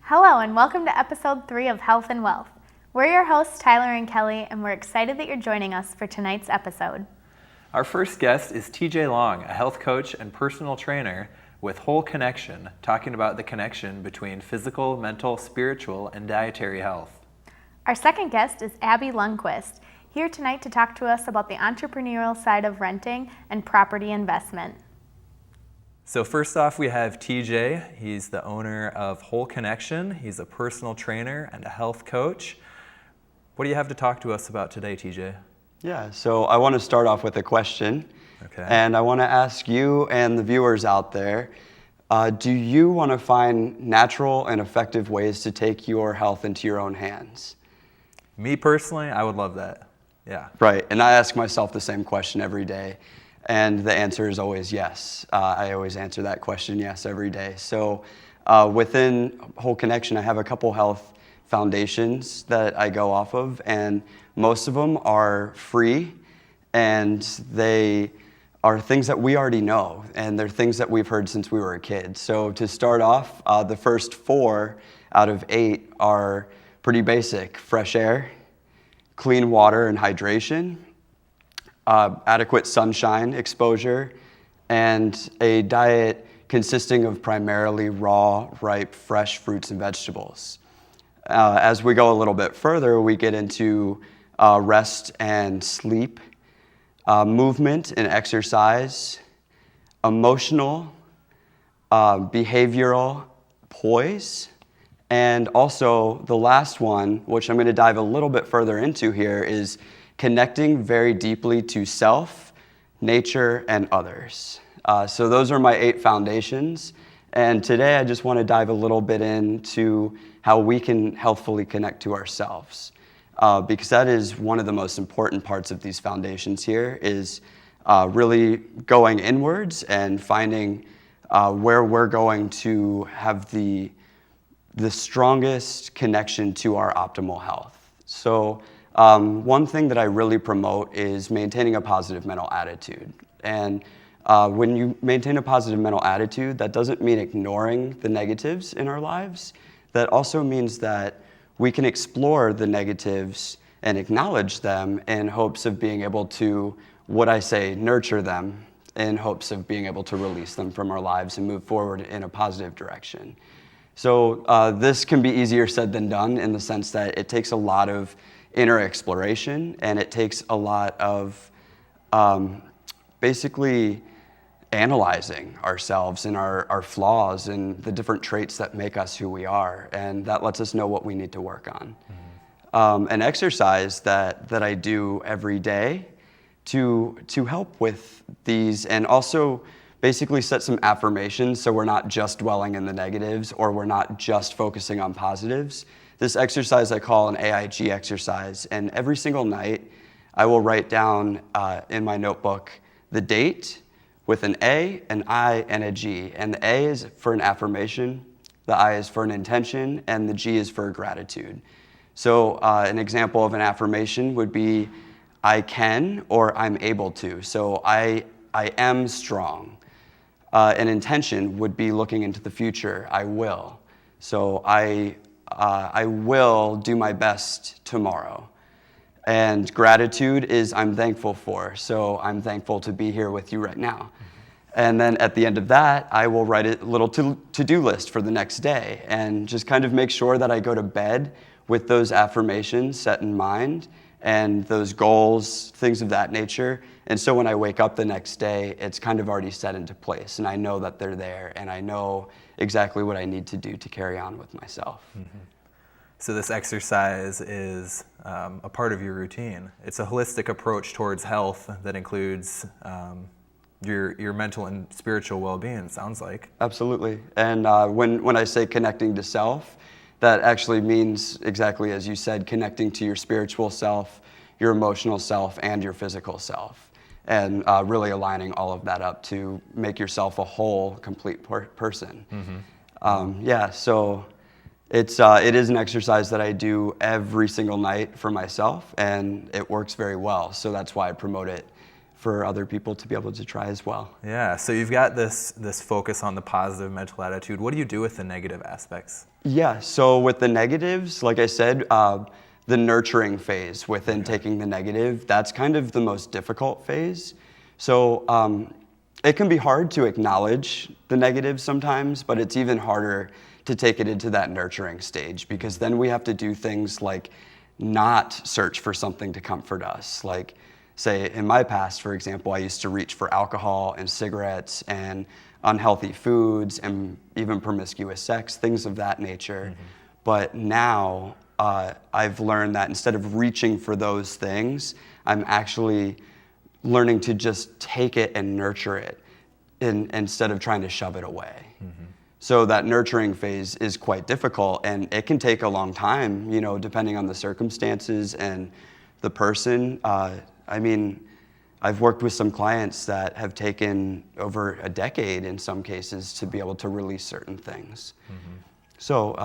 Hello and welcome to episode 3 of Health and Wealth. We're your hosts, Tyler and Kelly, and we're excited that you're joining us for tonight's episode. Our first guest is TJ Long, a health coach and personal trainer with Whole Connection, talking about the connection between physical, mental, spiritual, and dietary health. Our second guest is Abby Lundquist, here tonight to talk to us about the entrepreneurial side of renting and property investment. So first off, we have TJ. He's the owner of Whole Connection. He's a personal trainer and a health coach. What do you have to talk to us about today, TJ? Yeah, so I want to start off with a question. Okay. And I want to ask you and the viewers out there, do you want to find natural and effective ways to take your health into your own hands? Me personally, I would love that. Yeah. Right, and I ask myself the same question every day, and the answer is always yes. I always answer that question yes every day. So within Whole Connection, I have a couple health foundations that I go off of, and most of them are free, and they are things that we already know, and they're things that we've heard since we were a kid. So to start off, the first 4 out of 8 are pretty basic: fresh air, clean water and hydration, adequate sunshine exposure, and a diet consisting of primarily raw, ripe, fresh fruits and vegetables. As we go a little bit further, we get into rest and sleep, movement and exercise, emotional, behavioral poise, and also the last one, which I'm going to dive a little bit further into here, is connecting very deeply to self, nature, and others. So those are my 8 foundations. And today I just want to dive a little bit into how we can healthfully connect to ourselves. Because that is one of the most important parts of these foundations here, is really going inwards and finding where we're going to have the strongest connection to our optimal health. So one thing that I really promote is maintaining a positive mental attitude. And when you maintain a positive mental attitude, that doesn't mean ignoring the negatives in our lives. That also means that we can explore the negatives and acknowledge them in hopes of being able to, nurture them in hopes of being able to release them from our lives and move forward in a positive direction. So this can be easier said than done, in the sense that it takes a lot of inner exploration, and it takes a lot of basically analyzing ourselves and our flaws and the different traits that make us who we are, and that lets us know what we need to work on. An exercise that I do every day to help with these, and also basically set some affirmations so we're not just dwelling in the negatives, or we're not just focusing on positives. This exercise I call an AIG exercise, and every single night I will write down in my notebook the date with an A, an I, and a G. And the A is for an affirmation, the I is for an intention, and the G is for gratitude. So an example of an affirmation would be I can, or I'm able to. So I am strong. An intention would be looking into the future. I will. So I will do my best tomorrow. And gratitude is I'm thankful for. So I'm thankful to be here with you right now. And then at the end of that, I will write a little to-do list for the next day, and just kind of make sure that I go to bed with those affirmations set in mind, and those goals, things of that nature. And so when I wake up the next day, it's kind of already set into place, and I know that they're there, and I know exactly what I need to do to carry on with myself. Mm-hmm. So this exercise is a part of your routine. It's a holistic approach towards health that includes your mental and spiritual well-being, it sounds like. Absolutely. And when I say connecting to self, that actually means, exactly as you said, connecting to your spiritual self, your emotional self, and your physical self. And really aligning all of that up to make yourself a whole, complete person. Mm-hmm. So it is an exercise that I do every single night for myself, and it works very well. So that's why I promote it for other people to be able to try as well. Yeah, so you've got this focus on the positive mental attitude. What do you do with the negative aspects? Yeah, so with the negatives, like I said, the nurturing phase within taking the negative, that's kind of the most difficult phase. So it can be hard to acknowledge the negative sometimes, but it's even harder to take it into that nurturing stage, because then we have to do things like not search for something to comfort us. Like, say, in my past, for example, I used to reach for alcohol and cigarettes and unhealthy foods and even promiscuous sex, things of that nature. But now I've learned that instead of reaching for those things, I'm actually learning to just take it and nurture it instead of trying to shove it away. So that nurturing phase is quite difficult, and it can take a long time, depending on the circumstances and the person. I mean, I've worked with some clients that have taken over a decade in some cases to be able to release certain things. So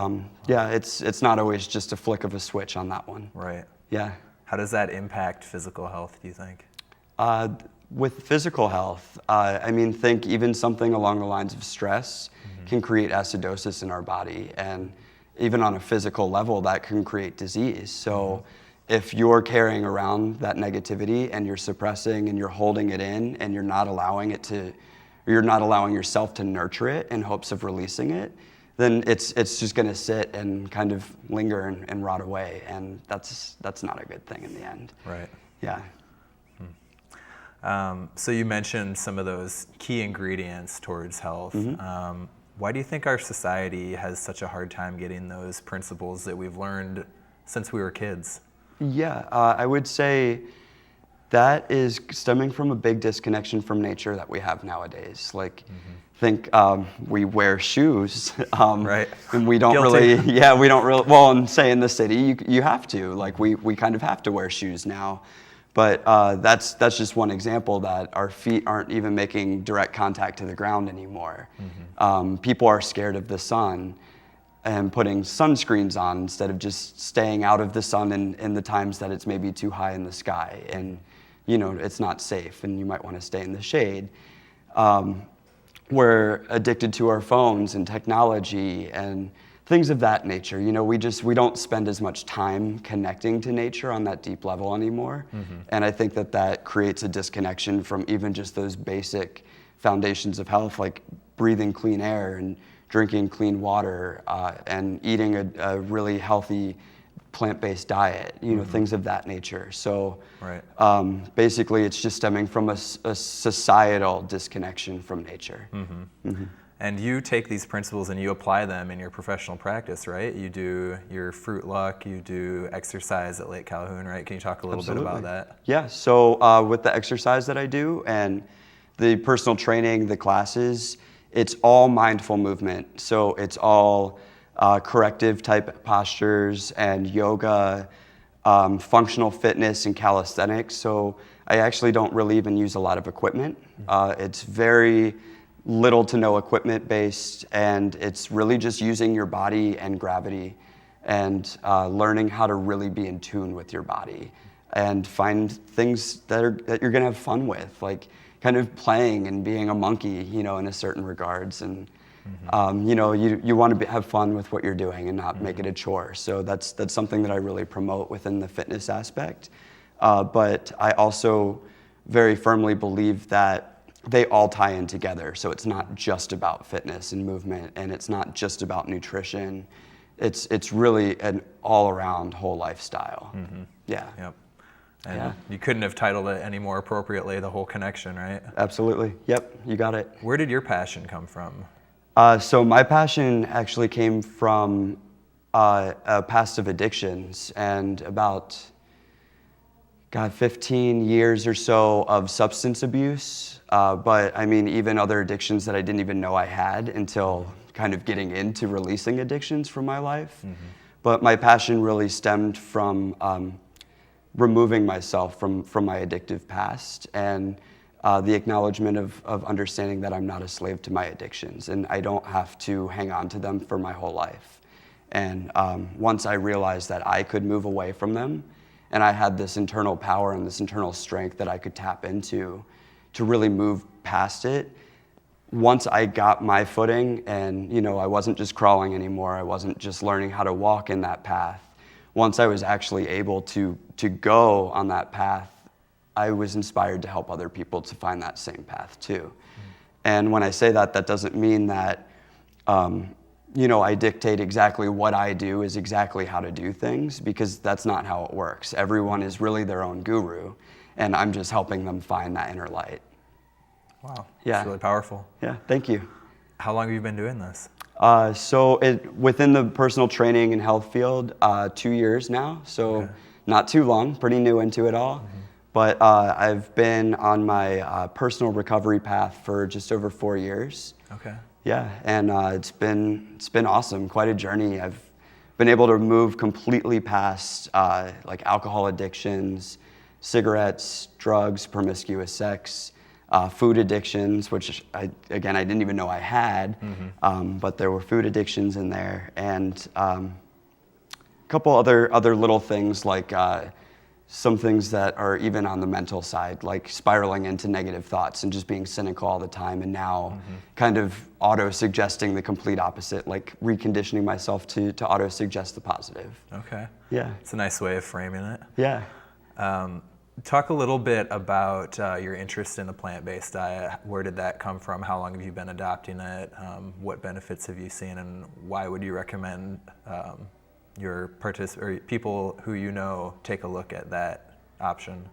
yeah, it's not always just a flick of a switch on that one. Right. Yeah. How does that impact physical health, do you think? With physical health, I mean, think even something along the lines of stress can create acidosis in our body, and even on a physical level, that can create disease. So if you're carrying around that negativity and you're suppressing and you're holding it in and you're not allowing yourself to nurture it in hopes of releasing it, then it's just going to sit and kind of linger and rot away, and that's not a good thing in the end. Right. Yeah. So you mentioned some of those key ingredients towards health. Why do you think our society has such a hard time getting those principles that we've learned since we were kids? Yeah, I would say that is stemming from a big disconnection from nature that we have nowadays. Like, think we wear shoes, Right. and we don't Guilty. well, and say in the city, you have to. Like, we kind of have to wear shoes now. But that's just one example that our feet aren't even making direct contact to the ground anymore. People are scared of the sun and putting sunscreens on instead of just staying out of the sun in the times that it's maybe too high in the sky. And, it's not safe, and you might want to stay in the shade. We're addicted to our phones and technology and things of that nature. We don't spend as much time connecting to nature on that deep level anymore. And I think that creates a disconnection from even just those basic foundations of health, like breathing clean air and drinking clean water and eating a really healthy plant-based diet, things of that nature. So Right. Basically it's just stemming from a societal disconnection from nature. And you take these principles and you apply them in your professional practice, right? You do your Fruit Luck, you do exercise at Lake Calhoun, right? Can you talk a little bit about that? Yeah, so with the exercise that I do and the personal training, the classes, it's all mindful movement. So it's all corrective type postures and yoga, functional fitness and calisthenics. So I actually don't really even use a lot of equipment. It's very little to no equipment based, and it's really just using your body and gravity and learning how to really be in tune with your body and find things that you're gonna have fun with, like kind of playing and being a monkey, in a certain regards. And you want to have fun with what you're doing and not make it a chore. So that's something that I really promote within the fitness aspect. But I also very firmly believe that they all tie in together. So it's not just about fitness and movement, and it's not just about nutrition. It's really an all-around whole lifestyle. Yeah. Yep. And you couldn't have titled it any more appropriately, The Whole Connection, right? Absolutely. Yep, you got it. Where did your passion come from? So my passion actually came from past of addictions and about 15 years or so of substance abuse. But I mean, even other addictions that I didn't even know I had until kind of getting into releasing addictions from my life. But my passion really stemmed from removing myself from my addictive past and the acknowledgement of understanding that I'm not a slave to my addictions and I don't have to hang on to them for my whole life. And once I realized that I could move away from them And I had this internal power and this internal strength that I could tap into to really move past it. Once I got my footing and, I wasn't just crawling anymore, I wasn't just learning how to walk in that path. Once I was actually able to go on that path, I was inspired to help other people to find that same path too. And when I say that, that doesn't mean that, I dictate exactly what I do is exactly how to do things, because that's not how it works. Everyone is really their own guru, and I'm just helping them find that inner light. Wow, Yeah. That's really powerful. Yeah, thank you. How long have you been doing this? Within the personal training and health field, 2 years now, so Okay. not too long, pretty new into it all. But I've been on my personal recovery path for just over 4 years. Okay. Yeah, and it's been awesome, quite a journey. I've been able to move completely past like alcohol addictions, cigarettes, drugs, promiscuous sex, food addictions, which I didn't even know I had, but there were food addictions in there, and a couple other little things like some things that are even on the mental side, like spiraling into negative thoughts and just being cynical all the time, and now kind of auto-suggesting the complete opposite, like reconditioning myself to auto-suggest the positive. Okay. Yeah. It's a nice way of framing it. Yeah. Talk a little bit about your interest in the plant-based diet. Where did that come from? How long have you been adopting it? What benefits have you seen, and why would you recommend your people who take a look at that option?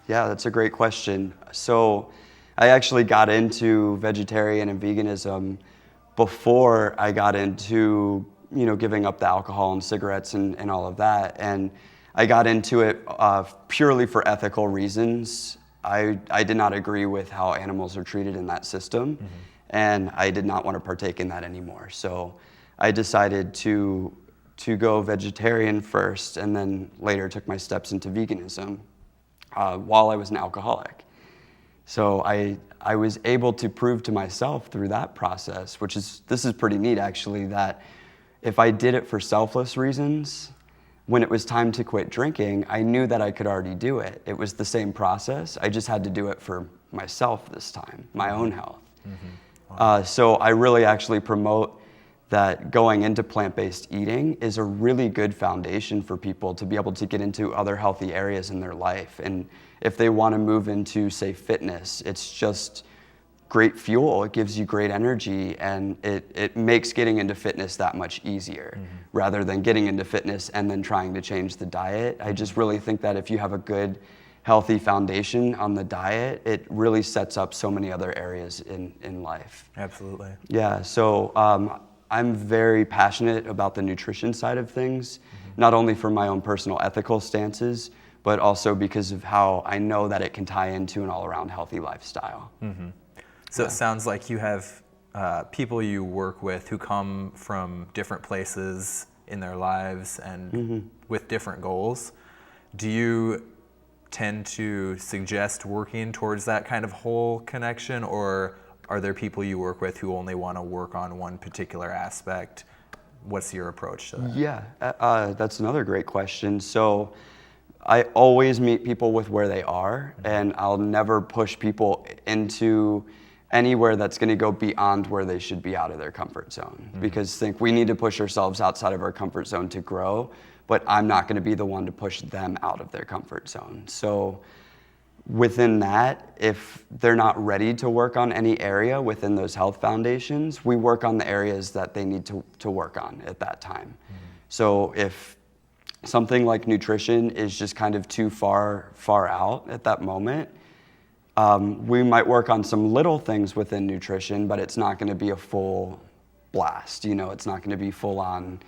Yeah, that's a great question. So I actually got into vegetarian and veganism before I got into, giving up the alcohol and cigarettes and all of that. And I got into it purely for ethical reasons. I did not agree with how animals are treated in that system, and I did not want to partake in that anymore. So I decided to go vegetarian first, and then later took my steps into veganism while I was an alcoholic. So I was able to prove to myself through that process, this is pretty neat actually, that if I did it for selfless reasons, when it was time to quit drinking, I knew that I could already do it. It was the same process. I just had to do it for myself this time, my own health. Wow. So I really actually promote that going into plant-based eating is a really good foundation for people to be able to get into other healthy areas in their life. And if they want to move into, say, fitness, it's just great fuel. It gives you great energy, and it makes getting into fitness that much easier rather than getting into fitness and then trying to change the diet. I just really think that if you have a good, healthy foundation on the diet, it really sets up so many other areas in life. Absolutely. Yeah, so I'm very passionate about the nutrition side of things, not only for my own personal ethical stances, but also because of how I know that it can tie into an all-around healthy lifestyle. So it sounds like you have people you work with who come from different places in their lives and with different goals. Do you tend to suggest working towards that kind of whole connection, or are there people you work with who only want to work on one particular aspect? What's your approach to that? Yeah, that's another great question. So I always meet people with where they are, and I'll never push people into anywhere that's going to go beyond where they should be out of their comfort zone. Because we need to push ourselves outside of our comfort zone to grow, but I'm not going to be the one to push them out of their comfort zone. So within that, if they're not ready to work on any area within those health foundations, we work on the areas that they need to work on at that time. So if something like nutrition is just kind of too far out at that moment, we might work on some little things within nutrition, but it's not going to be a full blast. It's not going to be full on,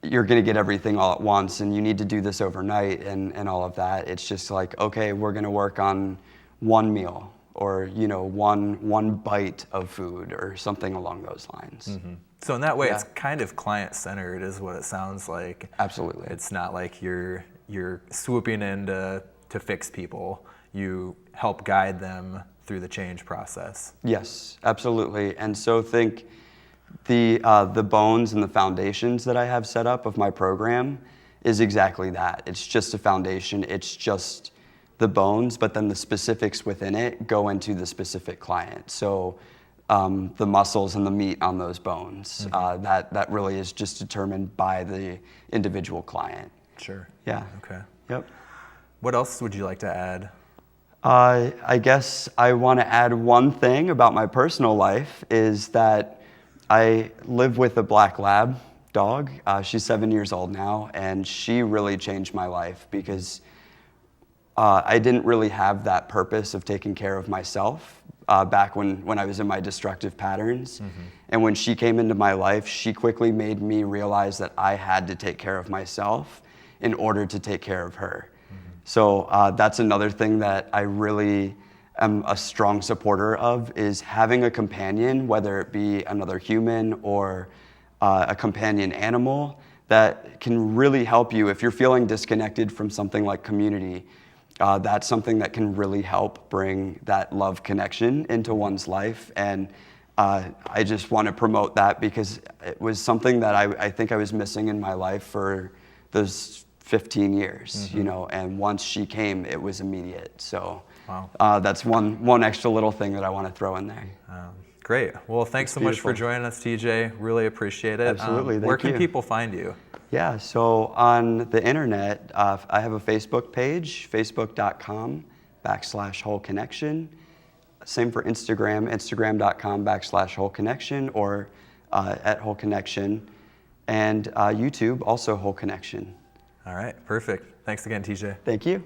you're going to get everything all at once and you need to do this overnight and all of that. It's just like, okay, we're going to work on one meal or, one bite of food or something along those lines. So in that way, it's kind of client-centered is what it sounds like. Absolutely. It's not like you're swooping in to fix people. You help guide them through the change process. Yes, absolutely. And so think the bones and the foundations that I have set up of my program is exactly that. It's just a foundation. It's just the bones, but then the specifics within it go into the specific client. So the muscles and the meat on those bones, that really is just determined by the individual client. Sure. Yeah. Okay. Yep. What else would you like to add? I guess I want to add one thing about my personal life is that I live with a black lab dog. She's 7 years old now, and she really changed my life because I didn't really have that purpose of taking care of myself back when I was in my destructive patterns. And when she came into my life, she quickly made me realize that I had to take care of myself in order to take care of her. So that's another thing that I really am a strong supporter of, is having a companion, whether it be another human or a companion animal, that can really help you. If you're feeling disconnected from something like community, that's something that can really help bring that love connection into one's life. And I just want to promote that because it was something that I think I was missing in my life for those 15 years, you know, and once she came, it was immediate. So that's one extra little thing that I want to throw in there. Great. Well, thanks so much for joining us, TJ. Really appreciate it. Absolutely. Where can people find you? Yeah, so on the internet, I have a Facebook page, facebook.com/Whole Connection. Same for Instagram, instagram.com/Whole Connection or at Whole Connection. And YouTube, also Whole Connection. All right, perfect. Thanks again, TJ. Thank you.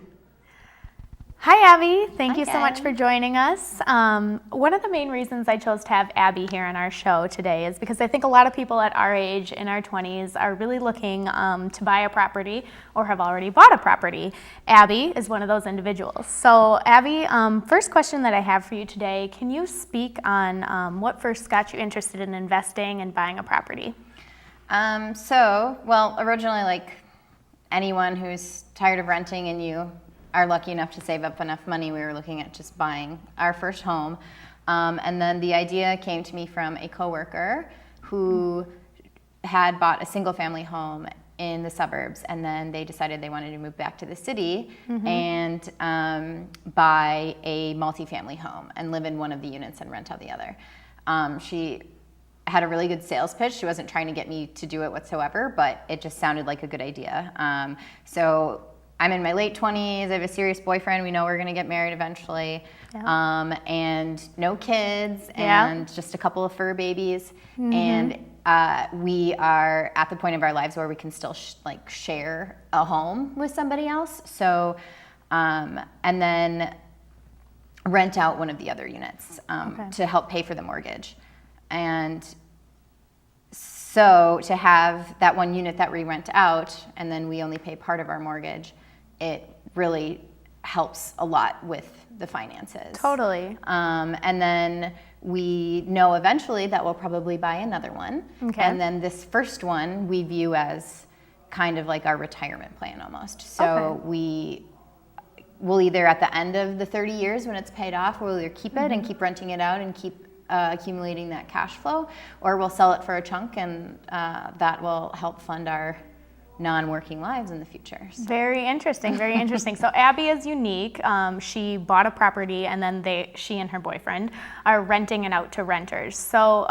Hi, Abby. Thank Hi, you so much Abby. for joining us. One of the main reasons I chose to have Abby here on our show today is because I think a lot of people at our age, in our 20s, are really looking to buy a property or have already bought a property. Abby is one of those individuals. So, Abby, first question that I have for you today, can you speak on what first got you interested in investing and buying a property? Originally, like anyone who's tired of renting and you are lucky enough to save up enough money, we were looking at just buying our first home. And then the idea came to me from a coworker who had bought a single family home in the suburbs, and then they decided they wanted to move back to the city and buy a multifamily home and live in one of the units and rent out the other. She had a really good sales pitch. She wasn't trying to get me to do it whatsoever, but it just sounded like a good idea. So I'm in my late 20s. I have a serious boyfriend. We know we're going to get married eventually. Yeah. And no kids and just a couple of fur babies. And we are at the point of our lives where we can still share a home with somebody else. So, and then rent out one of the other units to help pay for the mortgage. And so to have that one unit that we rent out and then we only pay part of our mortgage, it really helps a lot with the finances. Totally. And then we know eventually that we'll probably buy another one. Okay. And then this first one we view as kind of like our retirement plan almost. So we'll either at the end of the 30 years when it's paid off, we'll either keep it and keep renting it out and keep accumulating that cash flow, or we'll sell it for a chunk and that will help fund our non-working lives in the future. So. Very interesting, very interesting. So Abby is unique. She bought a property and then she and her boyfriend are renting it out to renters. So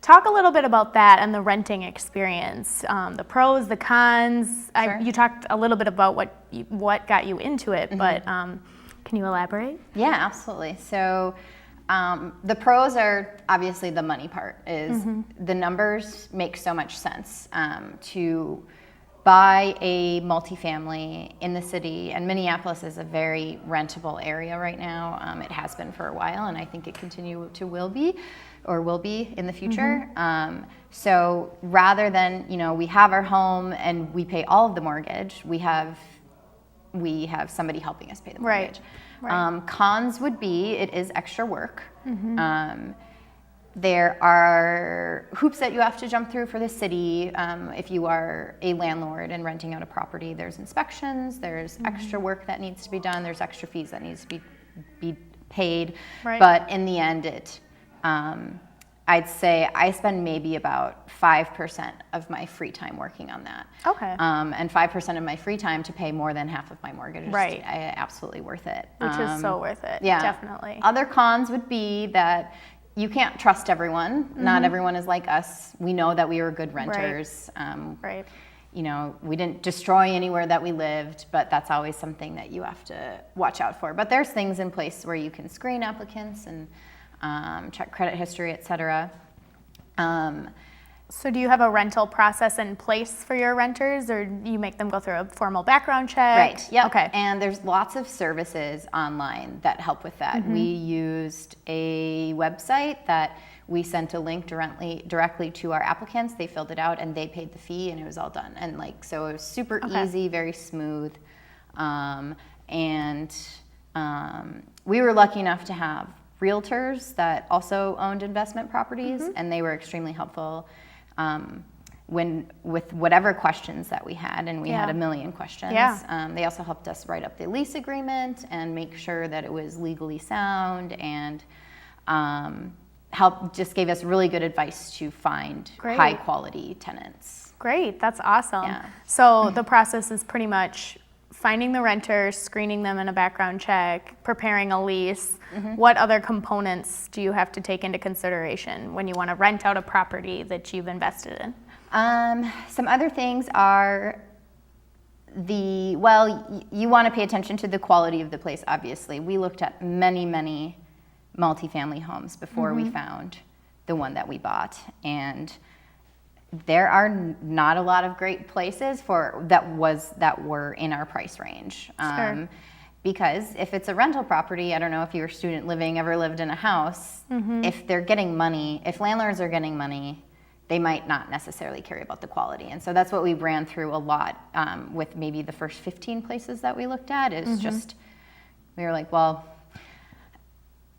talk a little bit about that and the renting experience, the pros, the cons. Sure. You talked a little bit about what got you into it, but can you elaborate? Yeah, absolutely. So the pros are obviously the money part. Is the numbers make so much sense to buy a multifamily in the city, and Minneapolis is a very rentable area right now. It has been for a while, and I think it will be in the future. So rather than, we have our home and we pay all of the mortgage, we have somebody helping us pay the mortgage. Right. Cons would be it is extra work. There are hoops that you have to jump through for the city. If you are a landlord and renting out a property, there's inspections, there's extra work that needs to be done, there's extra fees that needs to be paid. Right. But in the end, I'd say I spend maybe about 5% of my free time working on that. Okay. And 5% of my free time to pay more than half of my mortgage is Right. absolutely worth it. Which is so worth it. Yeah. Definitely. Other cons would be that you can't trust everyone. Not everyone is like us. We know that we were good renters. Right. You know, we didn't destroy anywhere that we lived, but that's always something that you have to watch out for. But there's things in place where you can screen applicants and check credit history, et cetera. So do you have a rental process in place for your renters, or you make them go through a formal background check? Right, yep. Okay. And there's lots of services online that help with that. We used a website that we sent a link directly to our applicants. They filled it out and they paid the fee and it was all done. And so it was super easy, very smooth. We were lucky enough to have realtors that also owned investment properties, and they were extremely helpful with whatever questions that we had, and we had a million questions. Yeah. They also helped us write up the lease agreement and make sure that it was legally sound, and just gave us really good advice to find high quality tenants. Great, that's awesome. Yeah. So the process is pretty much finding the renters, screening them in a background check, preparing a lease. What other components do you have to take into consideration when you want to rent out a property that you've invested in? Some other things are you want to pay attention to the quality of the place, obviously. We looked at many multifamily homes before we found the one that we bought, and there are not a lot of great places that were in our price range. Sure. Because if it's a rental property, I don't know if you were student living, ever lived in a house, if they're getting money, if landlords are getting money, they might not necessarily care about the quality. And so that's what we ran through a lot with maybe the first 15 places that we looked at, is just, we were like, well,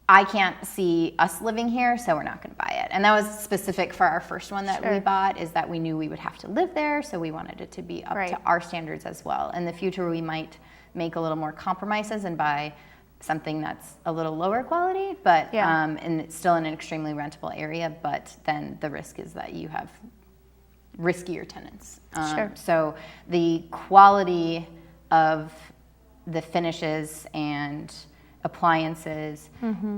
I can't see us living here, so we're not going to buy it. And that was specific for our first one that we bought, is that we knew we would have to live there, so we wanted it to be up to our standards as well. In the future, we might make a little more compromises and buy something that's a little lower quality, but and it's still in an extremely rentable area, but then the risk is that you have riskier tenants. So the quality of the finishes and appliances,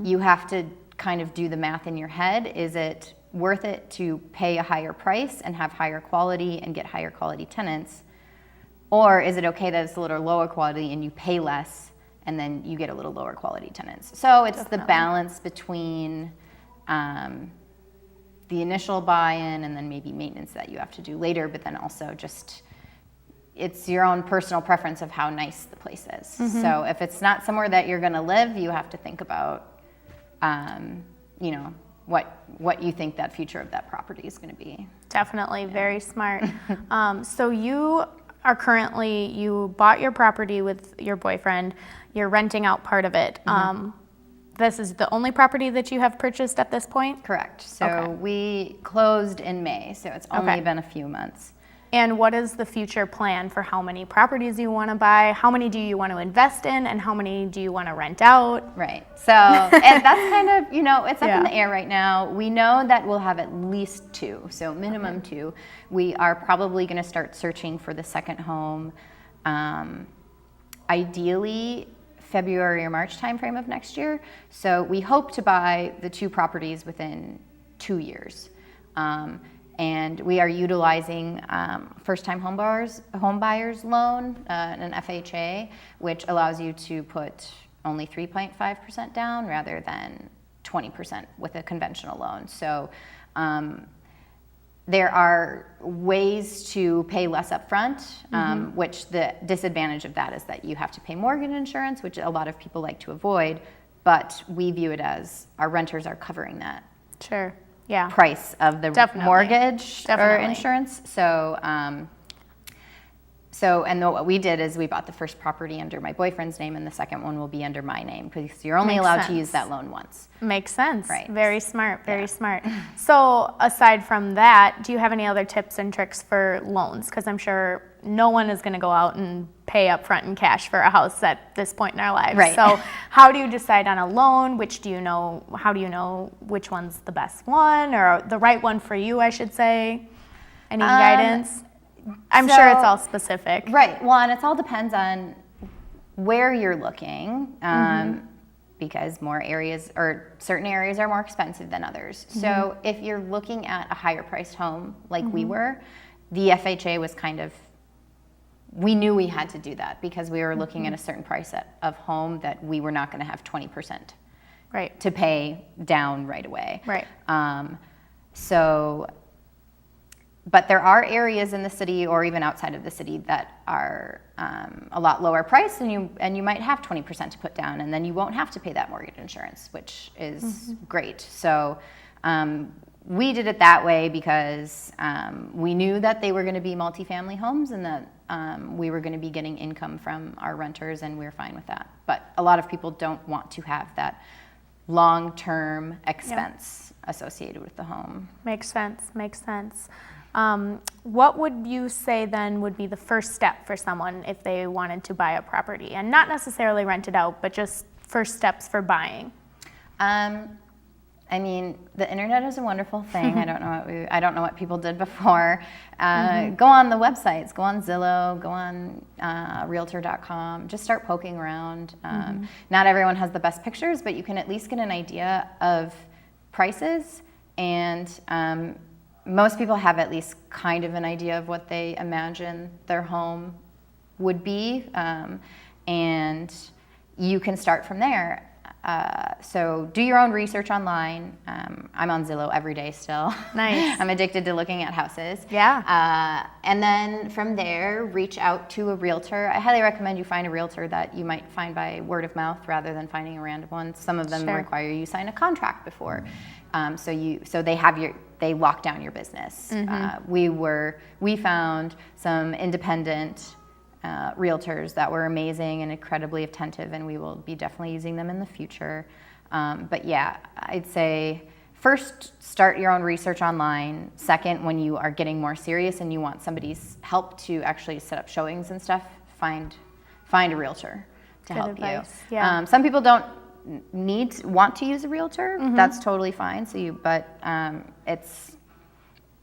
you have to kind of do the math in your head. Is it worth it to pay a higher price and have higher quality and get higher quality tenants? Or is it okay that it's a little lower quality and you pay less and then you get a little lower quality tenants? So it's the balance between the initial buy-in and then maybe maintenance that you have to do later, but then also just it's your own personal preference of how nice the place is. So if it's not somewhere that you're going to live, you have to think about, what you think that future of that property is going to be. Definitely, very smart. So you bought your property with your boyfriend. You're renting out part of it. This is the only property that you have purchased at this point? Correct. So we closed in May, so it's only been a few months. And what is the future plan for how many properties you want to buy? How many do you want to invest in, and how many do you want to rent out? Right. So, and that's kind of, it's up in the air right now. We know that we'll have at least 2, so minimum 2. We are probably going to start searching for the second home, ideally February or March timeframe of next year. So we hope to buy the 2 properties within 2 years. And we are utilizing first-time homebuyers loan, an FHA, which allows you to put only 3.5% down rather than 20% with a conventional loan. So there are ways to pay less upfront, which the disadvantage of that is that you have to pay mortgage insurance, which a lot of people like to avoid, but we view it as our renters are covering that. Sure. Yeah. Price of the mortgage or insurance. So, and what we did is we bought the first property under my boyfriend's name, and the second one will be under my name, because you're only allowed to use that loan once. Makes sense. Right. Very smart. Very smart. So aside from that, do you have any other tips and tricks for loans? Because I'm sure no one is going to go out and pay up front in cash for a house at this point in our lives. Right. So how do you decide on a loan? How do you know which one's the best one or the right one for you, I should say? Any guidance? I'm sure it's all specific. Right. Well, and it all depends on where you're looking, because more areas or certain areas are more expensive than others. So if you're looking at a higher priced home like we were, the FHA was kind of, we knew we had to do that because we were looking at a certain price of home that we were not going to have 20% Right. to pay down right away. Right. But there are areas in the city or even outside of the city that are a lot lower priced, and you might have 20% to put down, and then you won't have to pay that mortgage insurance, which is great. So we did it that way because we knew that they were going to be multifamily homes and that we were going to be getting income from our renters, and we were fine with that. But a lot of people don't want to have that long-term expense associated with the home. Makes sense. What would you say then would be the first step for someone if they wanted to buy a property, and not necessarily rent it out, but just first steps for buying? I mean, the internet is a wonderful thing. I don't know what people did before. Go on the websites, go on Zillow, go on Realtor.com. Just start poking around. Not everyone has the best pictures, but you can at least get an idea of prices, and most people have at least kind of an idea of what they imagine their home would be, and you can start from there. So do your own research online. I'm on Zillow every day still. Nice. I'm addicted to looking at houses. Yeah. And then from there, reach out to a realtor. I highly recommend you find a realtor that you might find by word of mouth rather than finding a random one. Some of them Sure. require you sign a contract before. So they lock down your business. We found some independent realtors that were amazing and incredibly attentive, and we will be definitely using them in the future. But yeah, I'd say first start your own research online. Second, when you are getting more serious and you want somebody's help to actually set up showings and stuff, find a realtor to Good help advice. you. Yeah. Some people don't want to use a realtor. That's totally fine.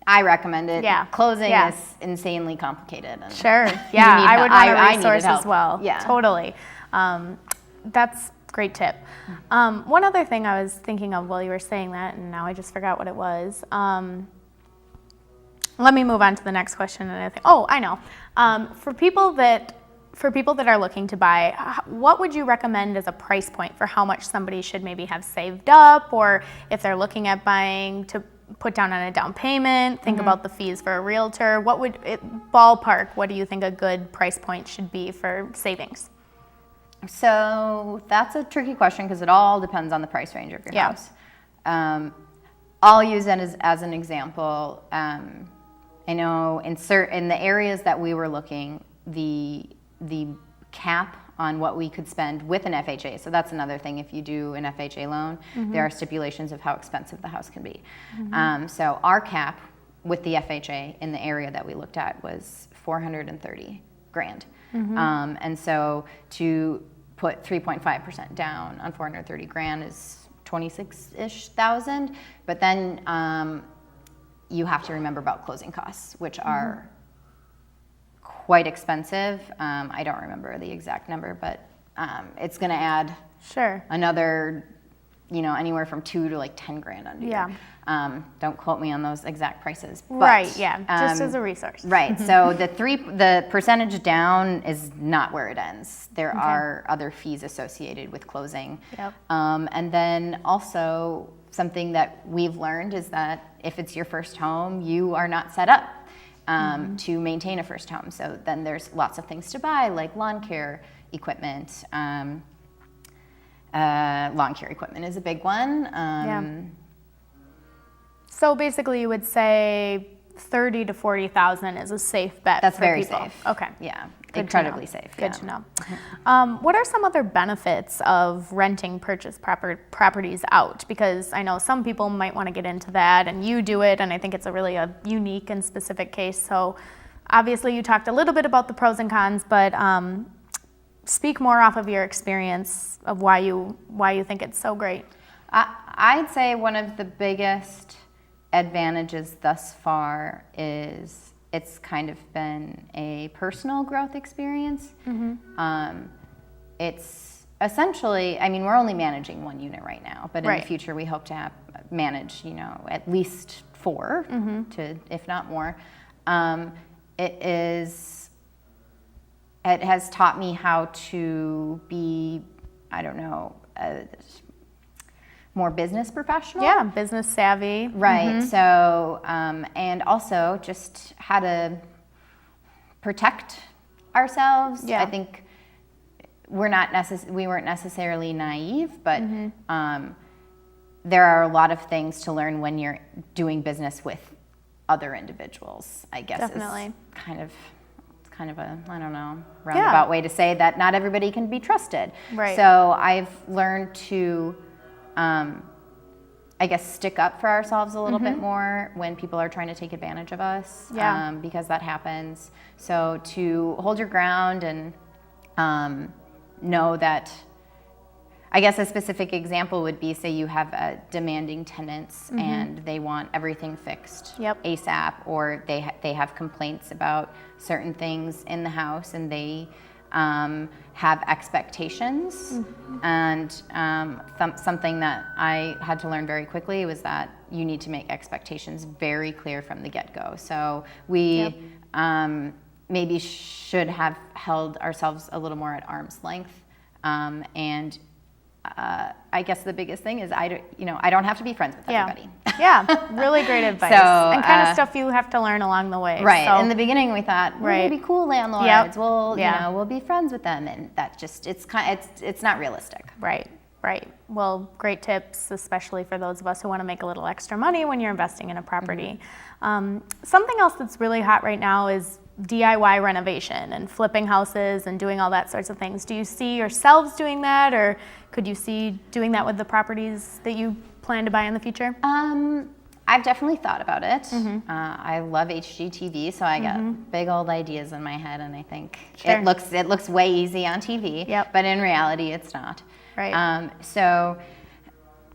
I recommend it. Yeah. Closing Yeah. is insanely complicated. And Sure. you Yeah, need I help. would want I a needed resource help. as well. Yeah. Totally. That's a great tip. One other thing I was thinking of while you were saying that, and now I just forgot what it was. Let me move on to the next question. And I know. For people that are looking to buy, what would you recommend as a price point for how much somebody should maybe have saved up, or if they're looking at buying to put down on a down payment, think about the fees for a realtor? Ballpark, what do you think a good price point should be for savings? So that's a tricky question because it all depends on the price range of your Yeah. house. I'll use it as an example. I know in the areas that we were looking, the cap on what we could spend with an FHA. So that's another thing. If you do an FHA loan, there are stipulations of how expensive the house can be. So our cap with the FHA in the area that we looked at was $430,000. And so to put 3.5% down on $430,000 is 26-ish thousand. But then you have to remember about closing costs, which are quite expensive. I don't remember the exact number, but it's going to add another, anywhere from $2,000 to like $10,000 under Yeah. Don't quote me on those exact prices. But, Right. Yeah. Just as a resource. Right. So the percentage down is not where it ends. There are other fees associated with closing. Yep. And then also something that we've learned is that if it's your first home, you are not set up to maintain a first home. So then there's lots of things to buy, like lawn care equipment. Lawn care equipment is a big one. So basically, you would say $30,000 to $40,000 is a safe bet. That's for very people. safe. Okay. Yeah. Good Incredibly to know. safe. Good to know. What are some other benefits of renting purchase properties out? Because I know some people might want to get into that, and you do it, and I think it's a really unique and specific case. So obviously you talked a little bit about the pros and cons, but speak more off of your experience of why you think it's so great. I'd say one of the biggest advantages thus far is it's kind of been a personal growth experience. It's essentially, I mean, we're only managing one unit right now, but in the future we hope to manage, at least 4 to, if not more. It has taught me how to be, more business professional. Yeah, business savvy. Right. So, and also just how to protect ourselves. Yeah. I think we weren't necessarily naive, but there are a lot of things to learn when you're doing business with other individuals, I guess. Definitely. Is kind of a, I don't know, roundabout way to say that not everybody can be trusted. Right. So I've learned to, I guess, stick up for ourselves a little bit more when people are trying to take advantage of us, because that happens. So to hold your ground and know that, I guess a specific example would be, say you have demanding tenants and they want everything fixed ASAP, or they have complaints about certain things in the house and they have expectations. And something that I had to learn very quickly was that you need to make expectations very clear from the get-go. So we maybe should have held ourselves a little more at arm's length. And I guess the biggest thing is I don't have to be friends with everybody. Yeah, really great advice. So, and kind of stuff you have to learn along the way. Right. So. In the beginning, we thought we're gonna be cool landlords. Yep. We'll we'll be friends with them, and that just it's not realistic. Right. Well, great tips, especially for those of us who want to make a little extra money when you're investing in a property. Something else that's really hot right now is DIY renovation and flipping houses and doing all that sorts of things. Do you see yourselves doing that, or could you see doing that with the properties that you plan to buy in the future? I've definitely thought about it. I love HGTV, so I got big old ideas in my head, and I think it looks way easy on TV. But in reality, it's not. Right. So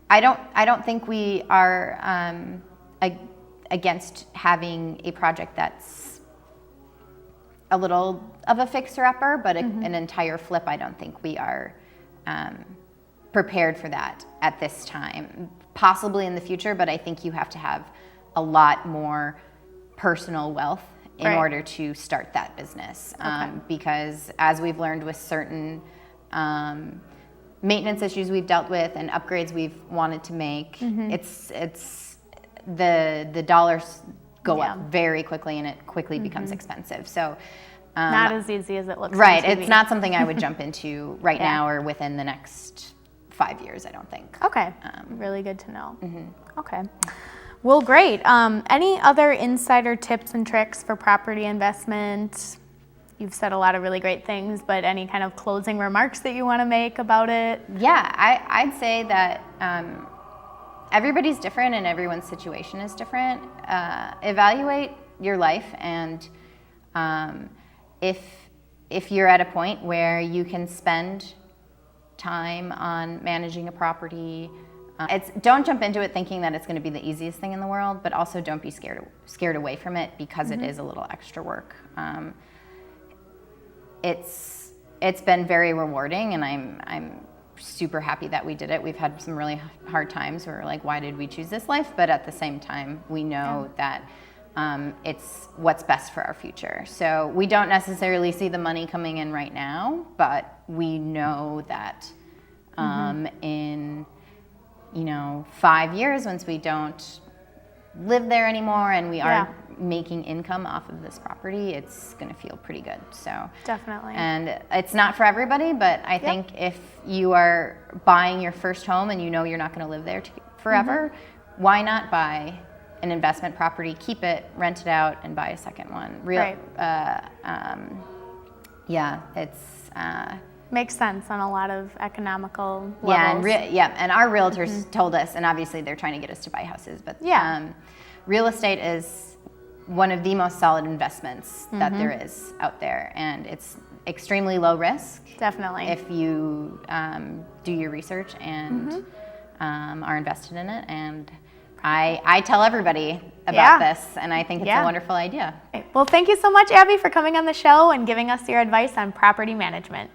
I don't think we are against having a project that's a little of a fixer-upper, but an entire flip, I don't think we are prepared for that at this time. Possibly in the future, but I think you have to have a lot more personal wealth in order to start that business. Because as we've learned with certain maintenance issues we've dealt with and upgrades we've wanted to make, it's the dollars go up very quickly, and it quickly becomes expensive. So not as easy as it looks. Right. On TV. It's not something I would jump into right now or within the next 5 years, I don't think. Okay. Really good to know. Okay. Well, great. Any other insider tips and tricks for property investment? You've said a lot of really great things, but any kind of closing remarks that you want to make about it? Yeah, I'd say that everybody's different and everyone's situation is different. Evaluate your life, and if you're at a point where you can spend time on managing a property, don't jump into it thinking that it's going to be the easiest thing in the world, but also don't be scared away from it, because it is a little extra work. It's been very rewarding, and I'm super happy that we did it. We've had some really hard times where we're like, why did we choose this life? But at the same time, we know that it's what's best for our future. So we don't necessarily see the money coming in right now, but we know that in 5 years, once we don't live there anymore and we are making income off of this property, it's going to feel pretty good. So definitely. And it's not for everybody, but I think if you are buying your first home and you know you're not going to live there forever, why not buy an investment property, keep it, rent it out, and buy a second one? It's makes sense on a lot of economical levels. And our realtors told us, and obviously they're trying to get us to buy houses, but real estate is one of the most solid investments that there is out there, and it's extremely low risk. Definitely. If you do your research and are invested in it. And I tell everybody about this, and I think it's a wonderful idea. Well, thank you so much, Abby, for coming on the show and giving us your advice on property management.